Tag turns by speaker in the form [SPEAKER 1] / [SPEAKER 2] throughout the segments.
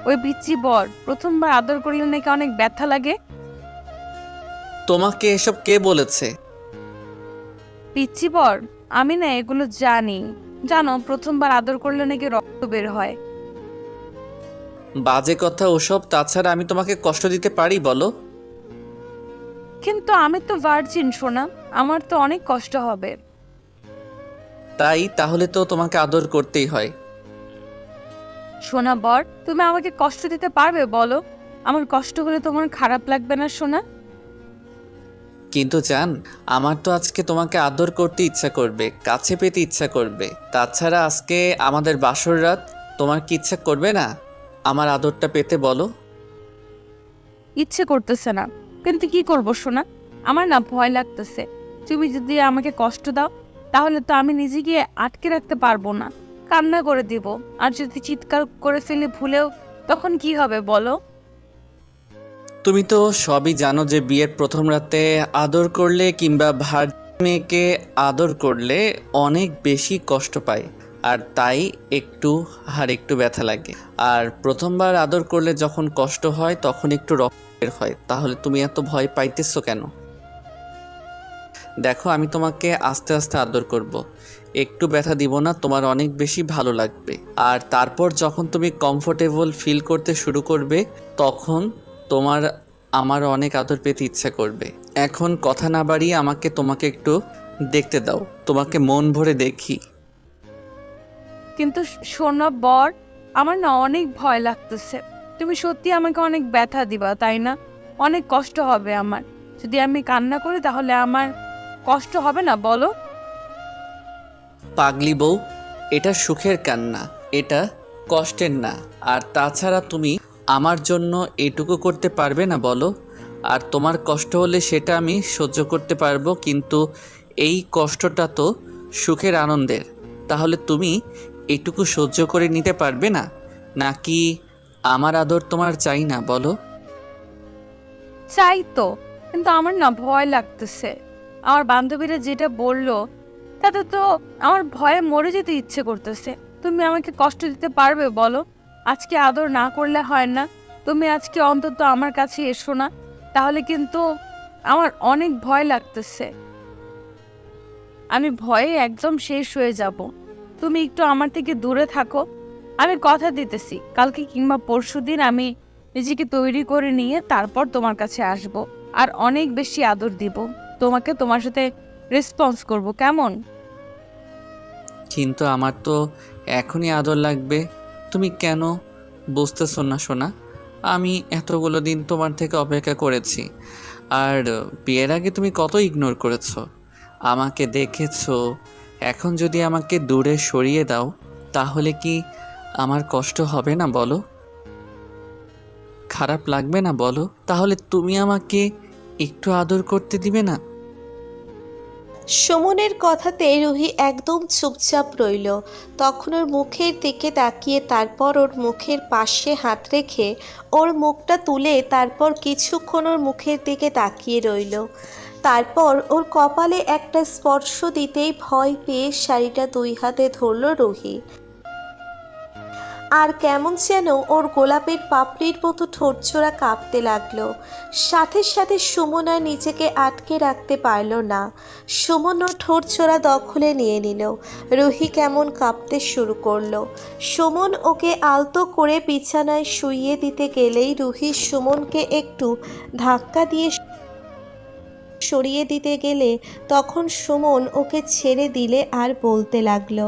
[SPEAKER 1] ওই পিচ্চি বর প্রথমবার আদর করলে নাকি অনেক ব্যথা লাগে।
[SPEAKER 2] তোমাকে এসব কে বলেছে?
[SPEAKER 1] পিচ্চি বর, আমি না এগুলো জানি। জানো, প্রথমবার আদর করলে নাকি রক্ত বের হয়।
[SPEAKER 2] বাজে কথা ওসব। তাছাড়া আমি তোমাকে কষ্ট দিতে পারি বলো?
[SPEAKER 1] কিন্তু আমি তো ভার্জিন সোনা, আমার তো অনেক কষ্ট হবে।
[SPEAKER 2] তাই তাহলে তো তোমাকে আদর করতেই হয়।
[SPEAKER 1] সোনা বর, তুমি আমাকে কষ্ট দিতে পারবে বলো? আমার কষ্ট হলে তোমার খারাপ লাগবে না সোনা?
[SPEAKER 2] কিন্তু জান, আমার তো আজকে তোমাকে আদর করতে ইচ্ছা করবে, কাছে পেতে ইচ্ছা করবে। তাছাড়া আজকে আমাদের বাসর রাত, তোমার কি ইচ্ছা করবে না আমার আদরটা পেতে বলো?
[SPEAKER 1] ইচ্ছে করতেছে না, কিন্তু কি করব সোনা? আমার না ভয় লাগতেছে। তুমি যদি আমাকে কষ্ট দাও তাহলে তো আমি নিজেকে আটকে রাখতে পারবো না, কান্না করে দিব। আর যদি চিৎকার করে ফেলি ভুলেও, তখন কি হবে বলো?
[SPEAKER 2] তুমি তো সবই জানো যে বিয়ের প্রথম রাতে আদর করলে কিংবা মেয়েকে আদর করলে অনেক বেশি কষ্ট পায়। আর তাই একটু একটু ব্যথা লাগে। আর প্রথমবার আদর করলে যখন কষ্ট হয় তখন একটু রক্ত বের হয়। তাহলে তুমি এত ভয় পাইতেছো কেন? দেখো, আমি তোমাকে আস্তে আস্তে আদর করব। একটু ব্যথা দিব না, তোমার অনেক বেশি ভালো লাগবে। আর তারপর যখন তুমি কমফোর্টেবল ফিল করতে শুরু করবে, তখন তোমার আমার অনেক আদর পেতে ইচ্ছা করবে। এখন কথা না বাড়িয়ে আমাকে তোমাকে একটু দেখতে দাও, তোমাকে মন ভরে দেখি।
[SPEAKER 1] কিন্তু সোনা বর, আমার না অনেক ভয় লাগতেছে। তুমি সত্যি আমাকে অনেক ব্যথা দিবা তাই না? অনেক কষ্ট হবে আমার। যদি আমি কান্না করি তাহলে আমার কষ্ট হবে না বলো?
[SPEAKER 2] পাগলি বউ, এটা সুখের কান্না, এটা কষ্টের না। আর তাছাড়া তুমি আমার জন্য এটুকু করতে পারবে না বলো? আর তোমার কষ্ট হলে সেটা আমি সহ্য করতে পারবো, কিন্তু এই কষ্টটা তো সুখের আনন্দের। তাহলে তুমি এটুকু সহ্য করে নিতে পারবে না? নাকি আমার আদর তোমার চাই না বলো?
[SPEAKER 1] চাই তো, কিন্তু আমার না ভয় লাগতেছে। আমার বান্ধবীরা যেটা বললো তাতে তো আমার ভয়ে মরে যেতে ইচ্ছে করতেছে। তুমি আমাকে কষ্ট দিতে পারবে বলো? আজকে আদর না করলে হয় না? তুমি আজকে অন্তত আমার কাছে এসো না, তাহলে কিন্তু আমার অনেক ভয় লাগতেছে। আমি ভয়ে একদম শেষ হয়ে যাব। তুমি একটু আমার থেকে দূরে থাকো। আমি কথা দিতেছি, কালকে কিংবা পরশুদিন আমি নিজেকে তৈরি করে নিয়ে তারপর তোমার কাছে আসব। আর অনেক বেশি আদর দিব তোমাকে, তোমার সাথে রেসপন্স করব, কেমন?
[SPEAKER 2] কিন্তু আমার তো এখনই আদর লাগবে। তুমি কেন বুঝতেছো না সোনা? আমি এতগুলো দিন তোমার থেকে অপেক্ষা করেছি। আর বিয়ের আগে তুমি কত ইগনোর করেছো, আমাকে দেখেছো। এখন যদি আমাকে দূরে সরিয়ে দাও, তাহলে কি আমার কষ্ট হবে না বলো? খারাপ লাগবে না বলো? তাহলে তুমি আমাকে একটু আদর করতে দিবে না?
[SPEAKER 3] সুমনের কথাতে রুহি একদম চুপচাপ রইল। তখন ওর মুখের দিকে তাকিয়ে তারপর ওর মুখের পাশে হাত রেখে ওর মুখটা তুলে তারপর কিছুক্ষণ ওর মুখের দিকে তাকিয়ে রইল। তারপর ওর কপালে একটা স্পর্শ দিতেই ভয় পেয়ে শাড়িটা দুই হাতে ধরল রুহি। আর কেমন যেন ওর গোলাপের পাপড়ির মতো ঠোঁটজোড়া কাঁপতে লাগলো। সাথে সাথে সুমন আর নিজেকে আটকে রাখতে পারল না। সুমন ওর ঠোঁটজোড়া দখলে নিয়ে নিল। রুহি কেমন কাঁপতে শুরু করলো। সুমন ওকে আলতো করে বিছানায় শুইয়ে দিতে গেলেই রুহি সুমনকে একটু ধাক্কা দিয়ে সরিয়ে দিতে গেলে তখন সুমন ওকে ছেড়ে দিলে আর বলতে লাগলো,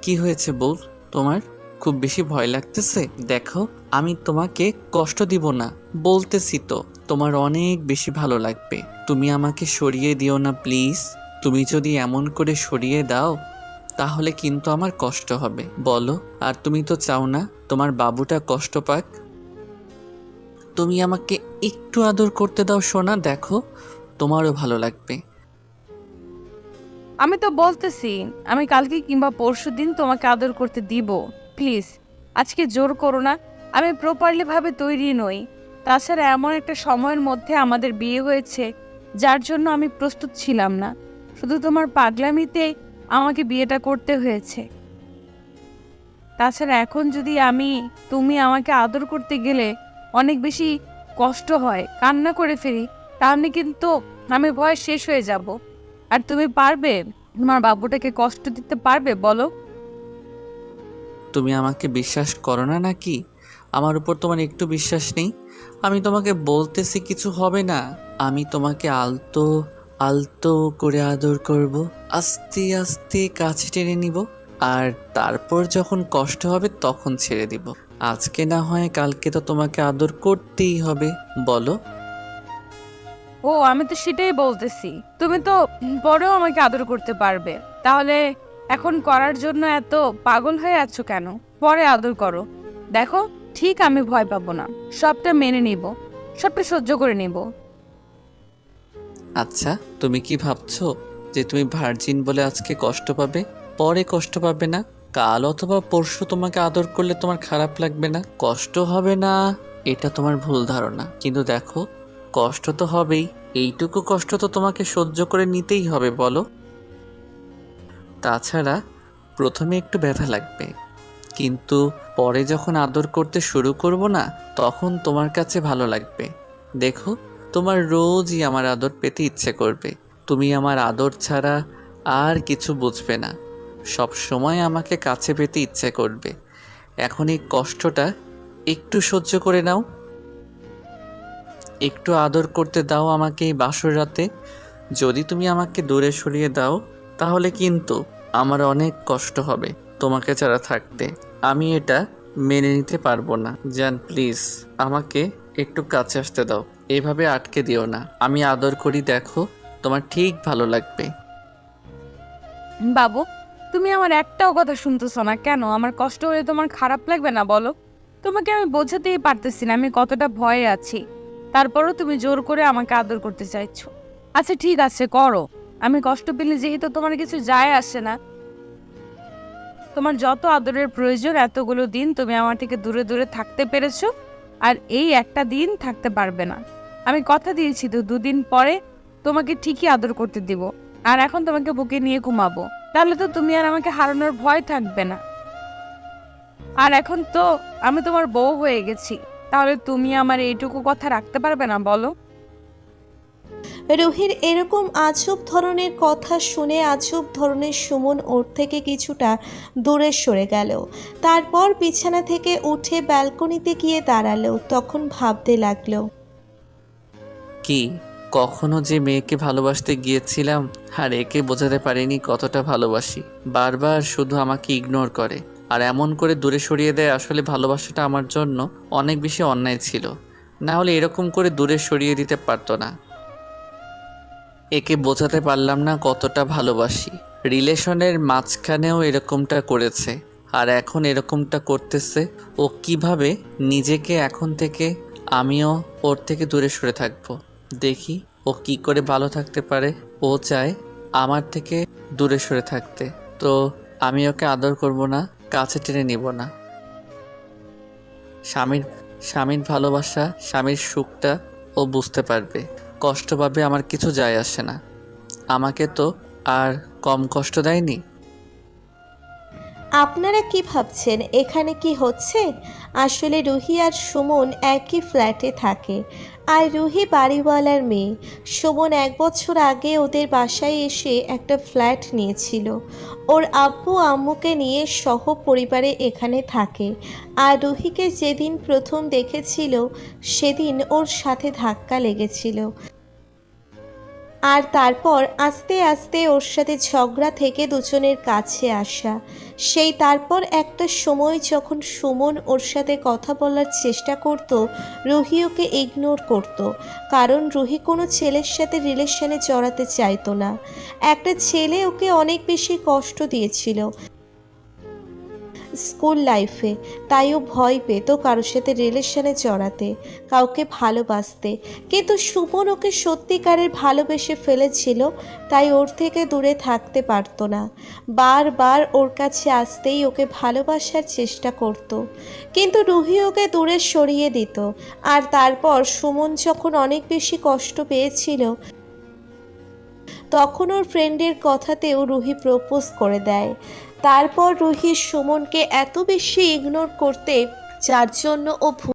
[SPEAKER 2] কি হয়েছে বল তোমার? খুব বেশি ভয় লাগতেছে? দেখো, আমি তোমাকে কষ্ট দিব না বলতেছি তো। তোমার অনেক বেশি ভালো লাগবে। তুমি আমাকে সরিয়ে দিও না প্লিজ। তুমি যদি এমন করে সরিয়ে দাও তাহলে কিন্তু আমার কষ্ট হবে বলো। আর তুমি তো চাও না তোমার বাবুটা কষ্ট পাক। তুমি আমাকে একটু আদর করতে দাও সোনা, দেখো তোমারও ভালো লাগবে।
[SPEAKER 1] আমি তো বলতেছি আমি কালকে কিংবা পরশুদিন তোমাকে আদর করতে দিব। প্লিজ, আজকে জোর করো না। আমি প্রপারলি ভাবে তৈরি নই। তাছাড়া এমন একটা সময়ের মধ্যে আমাদের বিয়ে হয়েছে যার জন্য আমি প্রস্তুত ছিলাম না। শুধু তোমার পাগলামিতে আমাকে বিয়েটা করতে হয়েছে। তাছাড়া এখন যদি তুমি আমাকে আদর করতে গেলে অনেক বেশি কষ্ট হয়, কান্না করে ফেলি, তাহলে কিন্তু আমি ভয় শেষ হয়ে যাব। আর তুমি পারবে তোমার বাবুটাকে কষ্ট দিতে পারবে বলো?
[SPEAKER 2] তুমি আমাকে বিশ্বাস করো না নাকি? আমার উপর তোমার একটু বিশ্বাস নেই? আমি তোমাকে বলতেছি কিছু হবে না। আমি তোমাকে আলতো আলতো করে আদর করব, আস্তে আস্তে কাছে টেনে নিব, আর তারপর যখন কষ্ট হবে তখন ছেড়ে দিব। আজকে না হয় কালকে তো তোমাকে আদর করতেই হবে, বলো।
[SPEAKER 1] ও, আমি তো সেটাই বলতেছি। তুমি তো পরেও আমাকে আদর করতে পারবে, তাহলে এখন করার জন্য এত পাগল হয়ে আছো কেন? পরে আদর করো, দেখো ঠিক আমি ভয় পাবো না, সবটা মেনে নিব, সবটা সহ্য করে নিব।
[SPEAKER 2] আচ্ছা, তুমি কি ভাবছো যে তুমি ভার্জিন বলে আজকে কষ্ট পাবে, পরে কষ্ট পাবে না? কাল অথবা পরশু তোমাকে আদর করলে তোমার খারাপ লাগবে না, কষ্ট হবে না? এটা তোমার ভুল ধারণা। কিন্তু দেখো, কষ্ট তো হবেই। এইটুকু কষ্ট তো তোমাকে সহ্য করে নিতেই হবে, বলো। তাছাড়া প্রথমে একটু ব্যথা লাগবে, কিন্তু পরে যখন আদর করতে শুরু করব না, তখন তোমার কাছে ভালো লাগবে। দেখো, তোমার রোজই আমার আদর পেতে ইচ্ছে করবে। তুমি আমার আদর ছাড়া আর কিছু বুঝবে না, সব সময় আমাকে কাছে পেতে ইচ্ছে করবে। এখন এই কষ্টটা একটু সহ্য করে নাও, একটু আদর করতে দাও আমাকে এই বাসর রাতে। যদি তুমি আমাকে দূরে সরিয়ে দাও, তাহলে কিন্তু আমার অনেক কষ্ট হবে তোমাকে ছাড়া থাকতে। আমি এটা মেনে নিতে পারবো না। জান, প্লিজ আমাকে একটু কাছে আসতে দাও, এভাবে আটকে দিও না। আমি আদর করি, দেখো তোমার ঠিক ভালো লাগবে।
[SPEAKER 1] বাবু, তুমি আমার একটাও কথা শুনতেছো না কেন? আমার কষ্ট হলে তোমার খারাপ লাগবে না বলো? তোমাকে আমি বোঝাতেই পারতেছি না আমি কতটা ভয়ে আছি, তারপরও তুমি জোর করে আমাকে আদর করতে চাইছো। আচ্ছা ঠিক আছে, করো। আমি কষ্ট পেলে যেহেতু তোমার কিছু যায় আসে না, তোমার যত আদরের প্রয়োজন এতগুলো দিন তুমি আমার থেকে দূরে দূরে থাকতে পেরেছো, আর এই একটা দিন থাকতে পারবে না। আমি কথা দিয়েছি তো 2 দিন পরে তোমাকে ঠিকই আদর করতে দিব, আর এখন তোমাকে বুকে নিয়ে ঘুমাবো। তাহলে তো তুমি আর আমাকে হারানোর ভয় থাকবে না। আর এখন তো আমি তোমার বউ হয়ে গেছি, তাহলে তুমি আমার এইটুকু কথা রাখতে পারবে না বলো?
[SPEAKER 3] রুহির এরকম আজব ধরনের কথা শুনে আজব ধরনের সুমন ওর থেকে কিছুটা দূরে সরে গেল। তারপর বিছানা থেকে উঠে ব্যালকনিতে গিয়ে দাঁড়ালো। তখন ভাবতে লাগলো,
[SPEAKER 2] কি, কখনো যে মেয়েকে ভালোবাসতে গিয়েছিলাম আর একে বোঝাতে পারিনি কতটা ভালোবাসি। বারবার শুধু আমাকে ইগনোর করে আর এমন করে দূরে সরিয়ে দেয়। আসলে ভালোবাসাটা আমার জন্য অনেক বেশি অন্যায় ছিল, না হলে এরকম করে দূরে সরিয়ে দিতে পারতো না। একে বোঝাতে পারলাম না কতটা ভালোবাসি। রিলেশনের মাঝখানেও এরকমটা করেছে, আর এখন এরকমটা করতেছে। ও কিভাবে নিজেকে এখন থেকে আমিও ওর থেকে দূরে সরে থাকবো, দেখি ও কি করে ভালো থাকতে পারে। ও চায় আমার থেকে দূরে সরে থাকতে, তো আমি ওকে আদর করব না, কাছে টেনে নিব না। স্বামীর স্বামীর ভালোবাসা, স্বামীর সুখটা ও বুঝতে পারবে। কষ্ট পাবে, আমার কিছু যায় আসে না। আমাকে তো আর কম কষ্ট দেয়নি।
[SPEAKER 3] আপনারা কি ভাবছেন এখানে কি হচ্ছে? আসলে রুহি আর সুমন একই ফ্ল্যাটে থাকে, আর রুহি বাড়িওয়ালার মেয়ে। সুমন 1 বছর আগে ওদের বাসায় এসে একটা ফ্ল্যাট নিয়েছিল। ওর আব্বু আম্মুকে নিয়ে সহ পরিবারে এখানে থাকে। আর রুহিকে যেদিন প্রথম দেখেছিল সেদিন ওর সাথে ধাক্কা লেগেছিল, আর তারপর আস্তে আস্তে ওর সাথে ঝগড়া থেকে দুজনের কাছে আসা। সেই তারপর একটা সময় যখন সুমন ওর সাথে কথা বলার চেষ্টা করত, রুহি ওকে ইগনোর করত, কারণ রুহি কোনো ছেলের সাথে রিলেশনে জড়াতে চাইতো না। একটা ছেলে ওকে অনেক বেশি কষ্ট দিয়েছিল স্কুল লাইফে, তাই ও ভয় পেত কারোর সাথে রিলেশনে জড়াতে, কাউকে ভালোবাসতে। কিন্তু সুমন ওকে সত্যিকারের ভালোবেসে ফেলেছিল, তাই ওর থেকে দূরে থাকতে পারতো না। বারবার ওর কাছে আসতেই ওকে ভালোবাসার চেষ্টা করত, কিন্তু রুহি ওকে দূরে সরিয়ে দিত। আর তারপর সুমন যখন অনেক বেশি কষ্ট পেয়েছিল, তখন ওর ফ্রেন্ডের কথাতেও রুহি প্রপোজ করে দেয়। তারপর রুহি সুমনকে এত বেশি ইগনোর করতে, যার জন্য ও